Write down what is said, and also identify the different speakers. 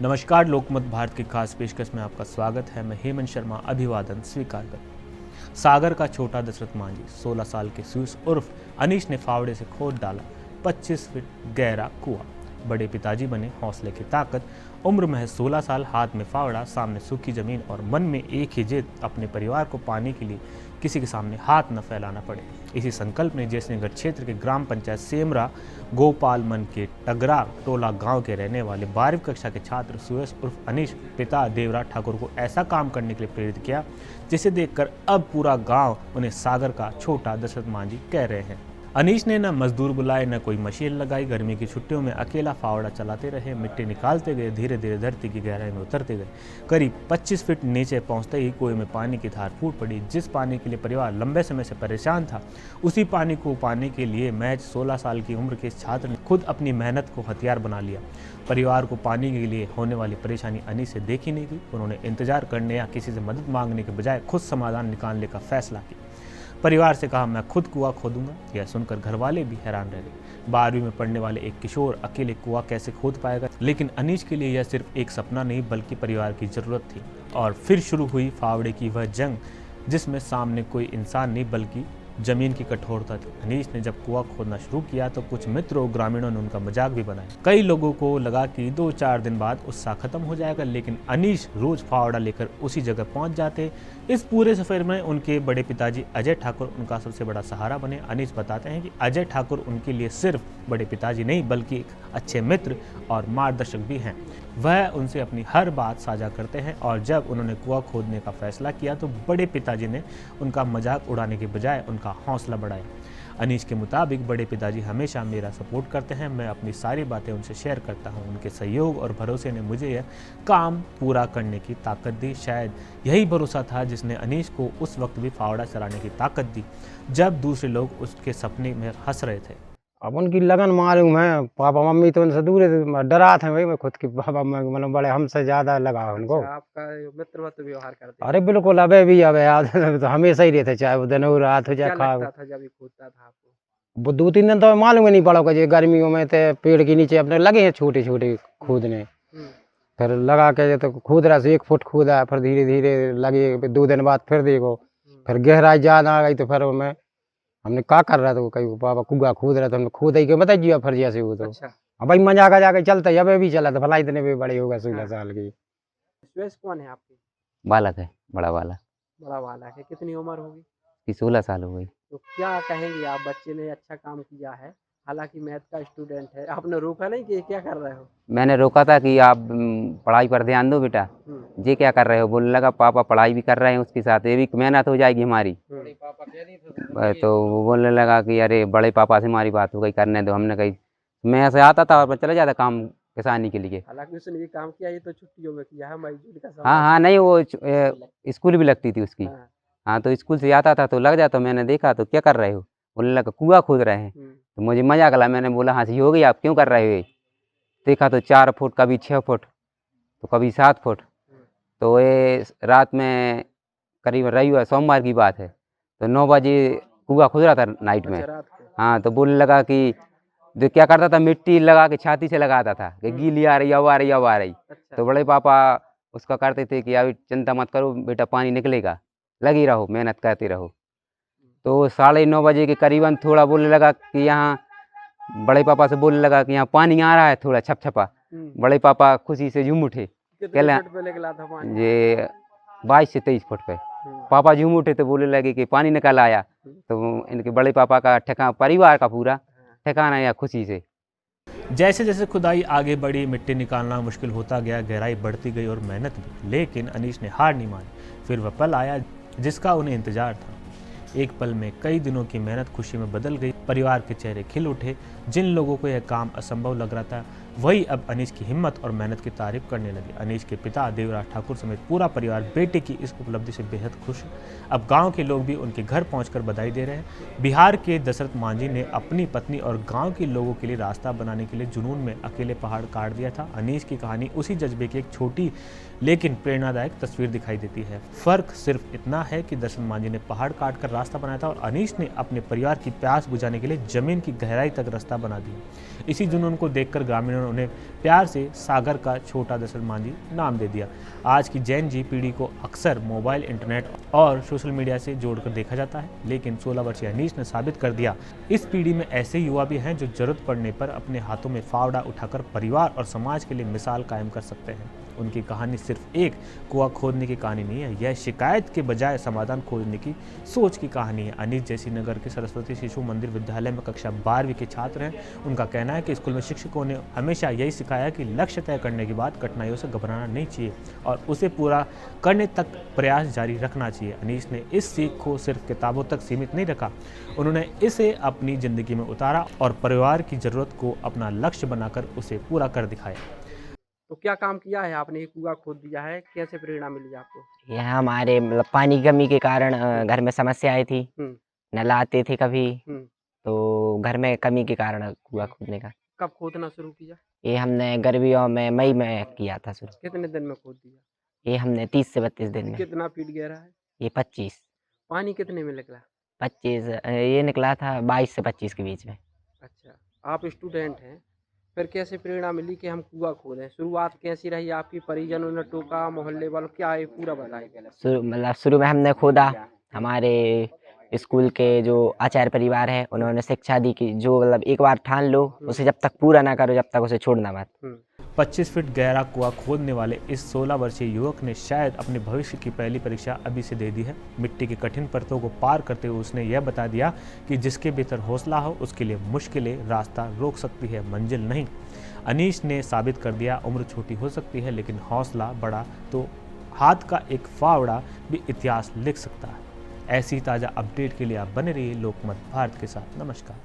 Speaker 1: नमस्कार, लोकमत भारत की खास पेशकश में आपका स्वागत है। मैं हेमंत शर्मा अभिवादन स्वीकार कर। सागर का छोटा दशरथ मांझी 16 साल के सुइस उर्फ अनीश ने फावड़े से खोद डाला 25 फीट गहरा कुआं। बड़े पिताजी बने हौसले की ताकत। उम्र महज 16 साल, हाथ में फावड़ा, सामने सूखी जमीन और मन में एक ही जिद, अपने परिवार को पाने के लिए किसी के सामने हाथ न फैलाना पड़े। इसी संकल्प ने जयसिंहगढ़ क्षेत्र के ग्राम पंचायत सेमरा गोपाल मन के टगरा टोला गांव के रहने वाले 12वीं कक्षा के छात्र सुयस उर्फ अनीश पिता देवरा ठाकुर को ऐसा काम करने के लिए प्रेरित किया जिसे देखकर अब पूरा गांव उन्हें सागर का छोटा दशरथ मांझी कह रहे हैं। अनीश ने न मजदूर बुलाए, न कोई मशीन लगाई। गर्मी की छुट्टियों में अकेला फावड़ा चलाते रहे, मिट्टी निकालते गए, धीरे धीरे धरती की गहराई में उतरते गए। करीब 25 फीट नीचे पहुंचते ही कुएं में पानी की धार फूट पड़ी। जिस पानी के लिए परिवार लंबे समय से परेशान था, उसी पानी को पाने के लिए महज 16 साल की उम्र के इस छात्र ने खुद अपनी मेहनत को हथियार बना लिया। परिवार को पानी के लिए होने वाली परेशानी अनीश से देखी नहीं गई। उन्होंने इंतजार करने या किसी से मदद मांगने के बजाय खुद समाधान निकालने का फैसला किया। परिवार से कहा, मैं खुद कुआं खोदूंगा। यह सुनकर घर वाले भी हैरान रह गए। 12वीं में पढ़ने वाले एक किशोर अकेले कुआं कैसे खोद पाएगा? लेकिन अनीश के लिए यह सिर्फ एक सपना नहीं बल्कि परिवार की जरूरत थी। और फिर शुरू हुई फावड़े की वह जंग, जिसमें सामने कोई इंसान नहीं बल्कि जमीन की कठोरता थी। अनीश ने जब कुआं खोदना शुरू किया तो कुछ मित्रों ग्रामीणों ने उनका मजाक भी बनाया। कई लोगों को लगा कि 2-4 दिन बाद उत्साह खत्म हो जाएगा, लेकिन अनीश रोज फावड़ा लेकर उसी जगह पहुंच जाते। इस पूरे सफर में उनके बड़े पिताजी अजय ठाकुर उनका सबसे बड़ा सहारा बने। अनीश बताते हैं कि अजय ठाकुर उनके लिए सिर्फ बड़े पिताजी नहीं बल्कि एक अच्छे मित्र और मार्गदर्शक भी हैं। वह उनसे अपनी हर बात साझा करते हैं और जब उन्होंने कुआं खोदने का फैसला किया तो बड़े पिताजी ने उनका मजाक उड़ाने के बजाय उनका हौसला बढ़ाया। अनीश के मुताबिक बड़े पिताजी हमेशा मेरा सपोर्ट करते हैं। मैं अपनी सारी बातें उनसे शेयर करता हूं। उनके सहयोग और भरोसे ने मुझे यह काम पूरा करने की ताकत दी। शायद यही भरोसा था जिसने अनीश को उस वक्त भी फावड़ा चलाने की ताकत दी जब दूसरे लोग उसके सपने में हंस रहे थे।
Speaker 2: अब उनकी लगन मालूम है। पापा मम्मी तो उनसे दूर डरा थे भाई। मैं खुद की पापा मतलब बड़े हमसे ज्यादा लगा उनको।
Speaker 3: आपका मित्रवत व्यवहार करते
Speaker 2: अरे बिल्कुल, अबे भी अब याद तो हमेशा ही रहते, चाहे वो दिन हो रात हो
Speaker 3: क्या
Speaker 2: चाहे खा।
Speaker 3: लगता था जब ये कूदता था आपको?
Speaker 2: वो 2-3 दिन तो मालूम ही नहीं पड़ा कि गर्मियों में थे पेड़ के नीचे अपने लगे हैं छोटे छोटे खोदने। फिर लगा के तो खोद रहा से 1 फुट खोदा, फिर धीरे धीरे लगे। 2 दिन बाद फिर देखो फिर गहराई ज्यादा आ गई तो फिर मैं हमने क्या कर रहा था वो कहीं पापा कुआ खोद रहा था, हमने खोदा ही के बता दिया फिर जैसे वो तो।
Speaker 3: अच्छा,
Speaker 2: अब भाई मजाक आ जाके चलता है, अबे भी चला था भला इतने भी बड़े हो गए 16 साल की।
Speaker 3: सुयस कौन है आपकी?
Speaker 4: बालक है, बड़ा बालक।
Speaker 3: बड़ा वाला है, कितनी उम्र होगी?
Speaker 4: कि 16 साल हो गई।
Speaker 3: तो क्या कहेंगे आप? बच्चे ने अच्छा काम किया है, हालांकि मैथ का स्टूडेंट है। आपने रोका नहीं कि क्या कर रहे हो?
Speaker 4: मैंने रोका था कि आप पढ़ाई पर ध्यान दो बेटा। ये क्या कर रहे हो? बोलने लगा पापा पढ़ाई भी कर रहे हैं उसके साथ ये भी मेहनत हो जाएगी हमारी। तो वो बोलने लगा कि अरे बड़े पापा से हमारी बात हो गई, करने दो। हमने कही मैं ऐसे आता था और मैं चला जाता काम किसानी के लिए।
Speaker 3: हालांकि उसने ये काम किया, ये तो छुट्टियों में किया है, मजदूरी का
Speaker 4: हाँ हाँ, नहीं वो स्कूल भी लगती थी उसकी।
Speaker 3: हाँ।
Speaker 4: हाँ, तो स्कूल से आता था तो लग जाता। मैंने देखा तो क्या कर रहे हो? बोलने लगा कुआं खोद रहे हैं। तो मुझे मजाक लगा। मैंने बोला हंसी हो गई, आप क्यों कर रहे हो ये? देखा तो 4 फुट, कभी 6 फुट, तो कभी 7 फुट। तो ये रात में करीब रविवार सोमवार की बात है, तो 9 बजे कुआं खुद रहा था नाइट में।
Speaker 3: अच्छा, रात को।
Speaker 4: हाँ, तो बोलने लगा कि जो क्या करता था मिट्टी लगा के छाती से लगाता था कि गीली आ रही, अब आ रही, अब आ रही।
Speaker 3: अच्छा,
Speaker 4: तो बड़े पापा उसका करते थे कि अभी चिंता मत करो बेटा, पानी निकलेगा, लगी रहो, मेहनत करते रहो। तो 9:30 बजे के करीबन थोड़ा बोलने लगा कि यहाँ, बड़े पापा से बोलने लगा कि यहाँ पानी आ रहा है थोड़ा छपछपा। बड़े पापा खुशी से झूम उठे।
Speaker 3: कितने फुट पे निकला था पानी?
Speaker 4: ये 22 से 23 फुट पे पापा झूम उठे तो बोलने लगे कि पानी निकल आया। तो इनके बड़े पापा का ठिकाना, परिवार का पूरा ठिकाना या खुशी से।
Speaker 1: जैसे जैसे खुदाई आगे बढ़ी, मिट्टी निकालना मुश्किल होता गया, गहराई बढ़ती गई और मेहनत भी। लेकिन अनीश ने हार नहीं मानी। फिर वह पल आया जिसका उन्हें इंतजार था। एक पल में कई दिनों की मेहनत खुशी में बदल गई। परिवार के चेहरे खिल उठे। जिन लोगों को यह काम असंभव लग रहा था वही अब अनीश की हिम्मत और मेहनत की तारीफ करने लगे। अनीश के पिता देवराज ठाकुर समेत पूरा परिवार बेटे की इस उपलब्धि से बेहद खुश है। अब गांव के लोग भी उनके घर पहुंचकर बधाई दे रहे हैं। बिहार के दशरथ मांझी ने अपनी पत्नी और गांव के लोगों के लिए रास्ता बनाने के लिए जुनून में अकेले पहाड़ काट दिया था। अनीश की कहानी उसी जज्बे की एक छोटी लेकिन प्रेरणादायक तस्वीर दिखाई देती है। फर्क सिर्फ इतना है कि दशरथ मांझी ने पहाड़ काट कर रास्ता बनाया था और अनीश ने अपने परिवार की प्यास बुझाने के लिए जमीन की गहराई तक रास्ता बना दिया। इसी जुनून को देखकर ग्रामीणों उन्होंने उन्हें प्यार से सागर का छोटा दशरथ मांझी नाम दे दिया। आज की जेन जी पीढ़ी को अक्सर मोबाइल, इंटरनेट और सोशल मीडिया से जोड़कर देखा जाता है, लेकिन 16 वर्षीय अनीश ने साबित कर दिया इस पीढ़ी में ऐसे युवा भी हैं जो जरूरत पड़ने पर अपने हाथों में फावड़ा उठाकर परिवार और समाज के लिए मिसाल कायम कर सकते हैं। उनकी कहानी सिर्फ एक कुआं खोदने की कहानी नहीं है, यह शिकायत के बजाय समाधान खोजने की सोच की कहानी है। अनीश जैसी नगर के सरस्वती शिशु मंदिर विद्यालय में कक्षा 12वीं के छात्र हैं। उनका कहना है कि स्कूल में शिक्षकों ने हमेशा यही सिखाया कि लक्ष्य तय करने के बाद कठिनाइयों से घबराना नहीं चाहिए और उसे पूरा करने तक प्रयास जारी रखना चाहिए। अनीश ने इस सीख को सिर्फ किताबों तक सीमित नहीं रखा, उन्होंने इसे अपनी ज़िंदगी में उतारा और परिवार की ज़रूरत को अपना लक्ष्य बनाकर उसे पूरा कर दिखाया।
Speaker 3: तो क्या काम किया है आपने? ये कुआं खोद दिया है, कैसे प्रेरणा मिली आपको?
Speaker 5: यहाँ हमारे मतलब पानी की कमी के कारण घर में समस्या आई थी, नल आते थे कभी, तो घर में कमी के कारण कुआं खोदने का।
Speaker 3: कब खोदना शुरू किया?
Speaker 5: ये हमने गर्मियों में मई में किया था शुरू।
Speaker 3: कितने दिन में खोद दिया?
Speaker 5: ये हमने 30 से 32 दिन में।
Speaker 3: कितना फीट गहरा है?
Speaker 5: ये 25
Speaker 3: पानी कितने में निकला?
Speaker 5: 25 ये निकला था 22 से 25 के बीच में।
Speaker 3: अच्छा, आप स्टूडेंट हैं, फिर कैसे प्रेरणा मिली कि हम कुआं खोदें? शुरुआत कैसी रही आपकी? परिजनों ने टोका, मोहल्ले वालों, क्या है पूरा बताइए।
Speaker 5: शुरू में हमने खोदा, हमारे स्कूल के जो आचार्य परिवार है उन्होंने शिक्षा दी कि जो मतलब एक बार ठान लो उसे जब तक पूरा ना करो जब तक उसे छोड़ना मत।
Speaker 1: 25 फीट गहरा कुआं खोदने वाले इस 16 वर्षीय युवक ने शायद अपने भविष्य की पहली परीक्षा अभी से दे दी है। मिट्टी की कठिन परतों को पार करते हुए उसने यह बता दिया कि जिसके भीतर हौसला हो उसके लिए मुश्किलें रास्ता रोक सकती है, मंजिल नहीं। अनीश ने साबित कर दिया उम्र छोटी हो सकती है लेकिन हौसला बड़ा तो हाथ का एक फावड़ा भी इतिहास लिख सकता है। ऐसी ताज़ा अपडेट के लिए आप बने रहिए लोकमत भारत के साथ। नमस्कार।